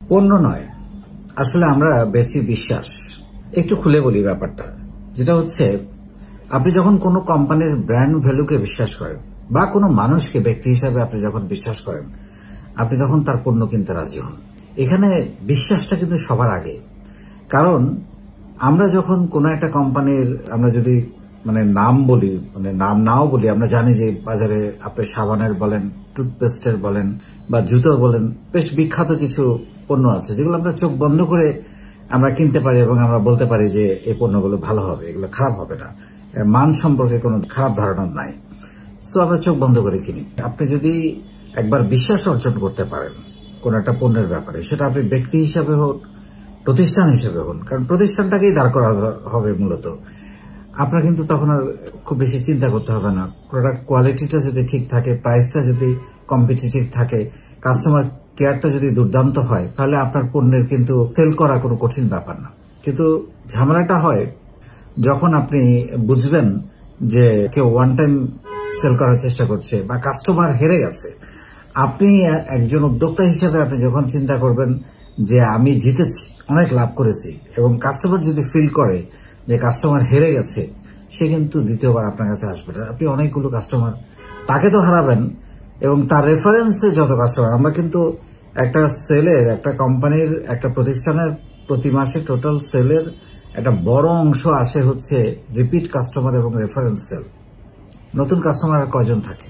পণ্য নয়, আসলে আমরা বেশি বিশ্বাস। একটু খুলে বলি ব্যাপারটা, যেটা হচ্ছে আপনি যখন কোনো কোম্পানির ব্র্যান্ড ভ্যালুকে বিশ্বাস করেন বা কোনো মানুষকে ব্যক্তি হিসাবে আপনি যখন বিশ্বাস করেন, আপনি তখন তার পণ্য কিনতে রাজি হন। এখানে বিশ্বাসটা কিন্তু সবার আগে। কারণ আমরা যখন কোনো একটা কোম্পানির, আমরা যদি নাম বলি, নাম নাও বলি, আমরা জানি যে বাজারে আপনি সাবানের বলেন, টুথপেস্টের বলেন বা জুতোর বলেন, বেশ বিখ্যাত কিছু পণ্য আছে যেগুলো আমরা চোখ বন্ধ করে আমরা কিনতে পারি এবং আমরা বলতে পারি যে এই পণ্যগুলো ভালো হবে, এগুলো খারাপ হবে না, মান সম্পর্কে কোনো খারাপ ধারণা নাই। সো আমরা চোখ বন্ধ করে কিনি। আপনি যদি একবার বিশ্বাস অর্জন করতে পারেন কোন একটা পণ্যের ব্যাপারে, সেটা আপনি ব্যক্তি হিসাবে হোক, প্রতিষ্ঠান হিসেবে হন, কারণ প্রতিষ্ঠানটাকেই দাঁড় করা হবে মূলত, আপনার কিন্তু তখন আর খুব বেশি চিন্তা করতে হবে না। প্রোডাক্ট কোয়ালিটিটা যদি ঠিক থাকে, প্রাইসটা যদি কম্পিটিটিভ থাকে, কাস্টমার কেয়ারটা যদি দুর্দান্ত হয়, তাহলে আপনার পণ্যের কিন্তু সেল করা কোনো কঠিন ব্যাপার না। কিন্তু ঝামেলাটা হয় যখন আপনি বুঝবেন যে কেউ ওয়ান টাইম সেল করার চেষ্টা করছে বা কাস্টমার হেরে গেছে। আপনি একজন উদ্যোক্তা হিসেবে আপনি যখন চিন্তা করবেন যে আমি জিতেছি, অনেক লাভ করেছি, এবং কাস্টমার যদি ফিল করে যে কাস্টমার হেরে গেছে, সে কিন্তু দ্বিতীয়বার আপনার কাছে আসবে না। আপনি অনেকগুলো কাস্টমার তাকে তো হারাবেন, এবং তার রেফারেন্সে যত কাস্টমার, আমরা কিন্তু একটা সেলের, একটা কোম্পানির, একটা প্রতিষ্ঠানের প্রতি মাসে টোটাল সেলের একটা বড় অংশ আসে হচ্ছে রিপিট কাস্টমার এবং রেফারেন্স সেল। নতুন কাস্টমার কয়জন থাকে,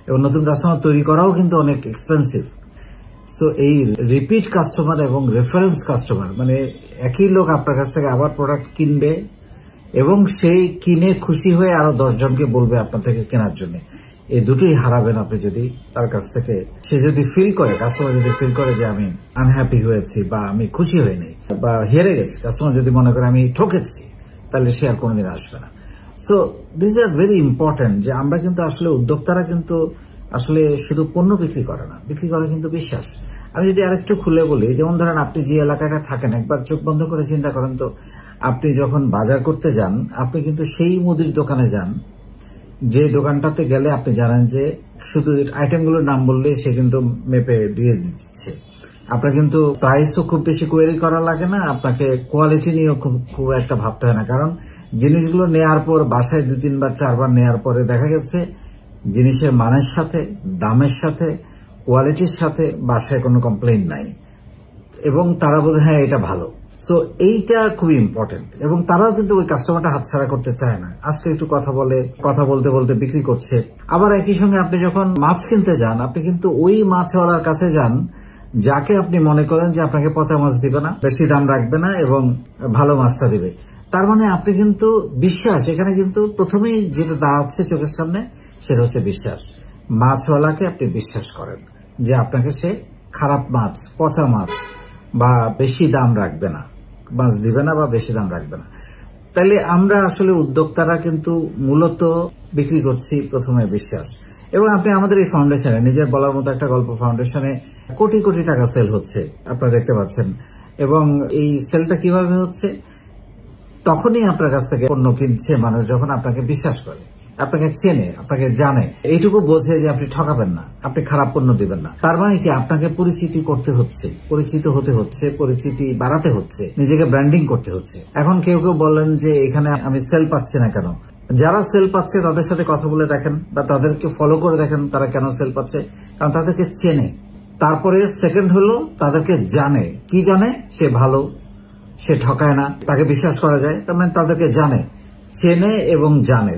এবং নতুন কাস্টমার তৈরি করাও কিন্তু অনেক এক্সপেন্সিভ। সো এই রিপিট কাস্টমার এবং রেফারেন্স কাস্টমার, একই লোক আপনার কাছ থেকে আবার প্রোডাক্ট কিনবে এবং সেই কিনে খুশি হয়ে আরো 10 জনকে বলবে আপনার থেকে কেনার জন্য। এই দুটোই হারাবেন আপনি যদি তার কাছ থেকে, সে যদি ফিল করে, কাস্টমার যদি ফিল করে যে আমি আনহ্যাপি হয়েছি বা আমি খুশি হইনি বা হেরে গেছি, কাস্টমার যদি মনে করে আমি ঠকেছি, তাহলে সে আর কোনোদিন আসবে না। So this are very important, যে আমরা কিন্তু আসলে উদ্যোক্তারা কিন্তু আসলে শুধু পণ্য বিক্রি করে না, বিক্রি করে কিন্তু বিশ্বাস। আমি যদি আরেকটু খুলে বলি, যেমন ধরেন আপনি যে এলাকাটা থাকেন, একবার চোখ বন্ধ করে চিন্তা করেন তো, আপনি যখন বাজার করতে যান, আপনি কিন্তু সেই মুদির দোকানে যান যে দোকানটাতে গেলে আপনি জানেন যে শুধু আইটেমগুলোর নাম বললে সে কিন্তু মেপে দিয়ে দিচ্ছে। আপনার কিন্তু প্রাইসও খুব বেশি কোয়েরি করা লাগে না, আপনাকে কোয়ালিটি নিয়েও খুব একটা ভাবতে হয় না। কারণ জিনিসগুলো নেয়ার পর বাসায় 2-3 বার 4 বার নেয়ার পরে দেখা গেছে জিনিসের মানের সাথে, দামের সাথে, কোয়ালিটির সাথে বাসায় কোনো কমপ্লেইন নাই, এবং তারা বলে হ্যাঁ এটা ভালো। সো এইটা খুবই ইম্পর্টেন্ট, এবং তারাও কিন্তু ওই কাস্টমারটা হাতছাড়া করতে চায় না। আজকে একটু কথা বলতে বলতে বিক্রি করছে। আবার একই সঙ্গে আপনি যখন মাছ কিনতে যান, আপনি কিন্তু ওই মাছওয়ালার কাছে যান যাকে আপনি মনে করেন যে আপনাকে পচা মাছ দিবে না, বেশি দাম রাখবে না এবং ভালো মাছটা দিবে। তার মানে আপনি কিন্তু বিশ্বাস, এখানে কিন্তু প্রথমেই যেটা দাঁড়াচ্ছে চোখের সামনে সেটা হচ্ছে বিশ্বাস। মাছওয়ালাকে আপনি বিশ্বাস করেন যে আপনাকে সে খারাপ মাছ, পচা মাছ বা বেশি দাম রাখবে না, মাছ দিবে না বা বেশি দাম রাখবে না। তাইলে আমরা আসলে উদ্যোক্তারা কিন্তু মূলত বিক্রি করছি প্রথমে বিশ্বাস। এবং আপনি আমাদের এই ফাউন্ডেশনে, নিজের বলার মতো একটা গল্প ফাউন্ডেশনে কোটি কোটি টাকা সেল হচ্ছে, আপনারা দেখতে পাচ্ছেন। এবং এই সেলটা কিভাবে হচ্ছে, তখনই আপনার কাছ থেকে পণ্য কিনছে মানুষ যখন আপনাকে বিশ্বাস করে, আপনাকে চেনে, আপনাকে জানে, এইটুকু বোঝে যে আপনি ঠকাবেন না, আপনি খারাপ পণ্য দিবেন না। তার মানে কি, আপনাকে পরিচিতি করতে হচ্ছে, পরিচিত হতে হচ্ছে, পরিচিতি বাড়াতে হচ্ছে, নিজেকে ব্র্যান্ডিং করতে হচ্ছে। এখন কেউ কেউ বলেন যে এখানে আমি সেল পাচ্ছি না কেন? যারা সেল পাচ্ছে তাদের সাথে কথা বলে দেখেন বা তাদেরকে ফলো করে দেখেন তারা কেন সেল পাচ্ছে। কারণ তাদেরকে চেনে। তারপরে সেকেন্ড হলো তাদেরকে জানে। কি জানে? সে ভালো, সে ঠকায় না, তাকে বিশ্বাস করা যায়। তার মানে তাদেরকে জানে, চেনে এবং জানে,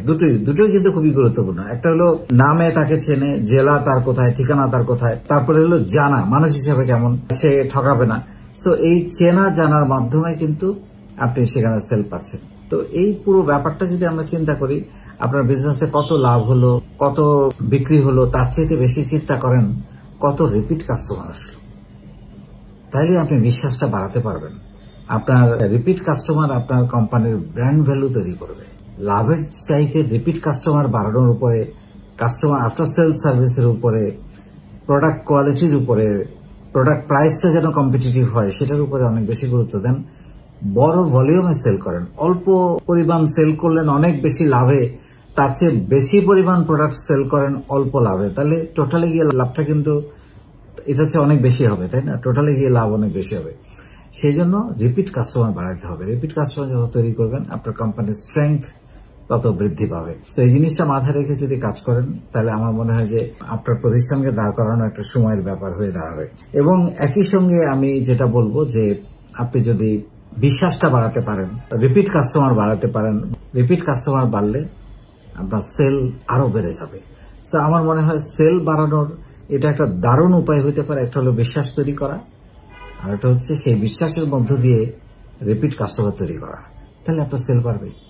দুটোই কিন্তু খুবই গুরুত্বপূর্ণ। একটা হলো নামে তাকে চেনে, জেলা তার কোথায়, ঠিকানা তার কোথায়। তারপরে হলো জানা, মানুষ হিসেবে কেমন, সে ঠকাবে না। সো এই চেনা জানার মাধ্যমে কিন্তু আপনি সেখানে সেল পাচ্ছেন। তো এই পুরো ব্যাপারটা যদি আমরা চিন্তা করি, আপনার বিজনেসে কত লাভ হলো, কত বিক্রি হলো, তার চেয়ে বেশি চিন্তা করেন কত রিপিট কাস্টমার আসলো। তাইলে আপনি বিশ্বাসটা বাড়াতে পারবেন। আপনার রিপিট কাস্টমার আপনার কোম্পানির ব্র্যান্ড ভ্যালু তৈরি করবে। লাভের চাইতে রিপিট কাস্টমার বাড়ানোর উপরে, কাস্টমার আফটার সেল সার্ভিসের উপরে, প্রোডাক্ট কোয়ালিটির উপরে, প্রোডাক্ট প্রাইসটা যেন কম্পিটিটিভ হয় সেটার উপরে অনেক বেশি গুরুত্ব দেন। বড় ভলিউমে সেল করেন। অল্প পরিমাণ সেল করলেন অনেক বেশি লাভে, তার চেয়ে বেশি পরিমাণ প্রোডাক্ট সেল করেন অল্প লাভে। তাহলে টোটালি গিয়ে লাভটা কিন্তু এটা হচ্ছে অনেক বেশি হবে, তাই না? টোটালি গিয়ে লাভ অনেক বেশি হবে। সেই জন্য রিপিট কাস্টমার বাড়াতে হবে। রিপিট কাস্টমার যত তৈরি করবেন আপনার কোম্পানির স্ট্রেংথ তত বৃদ্ধি পাবে। তো এই জিনিসটা মাথায় রেখে যদি কাজ করেন তাহলে আমার মনে হয় যে আপনার প্রতিষ্ঠানকে দাঁড় করানো একটা সময়ের ব্যাপার হয়ে দাঁড়াবে। এবং একই সঙ্গে আমি যেটা বলবো যে আপনি যদি বিশ্বাসটা বাড়াতে পারেন, রিপিট কাস্টমার বাড়াতে পারেন, রিপিট কাস্টমার বাড়লে আপনার সেল আরো বেড়ে যাবে। তো আমার মনে হয় সেল বাড়ানোর এটা একটা দারুণ উপায় হতে পারে। একটা হলো বিশ্বাস তৈরি করা, আর একটা হচ্ছে সেই বিশ্বাসের মধ্য দিয়ে রিপিট কাস্টমার তৈরি করা। তাহলে আপনার সেল বাড়বে।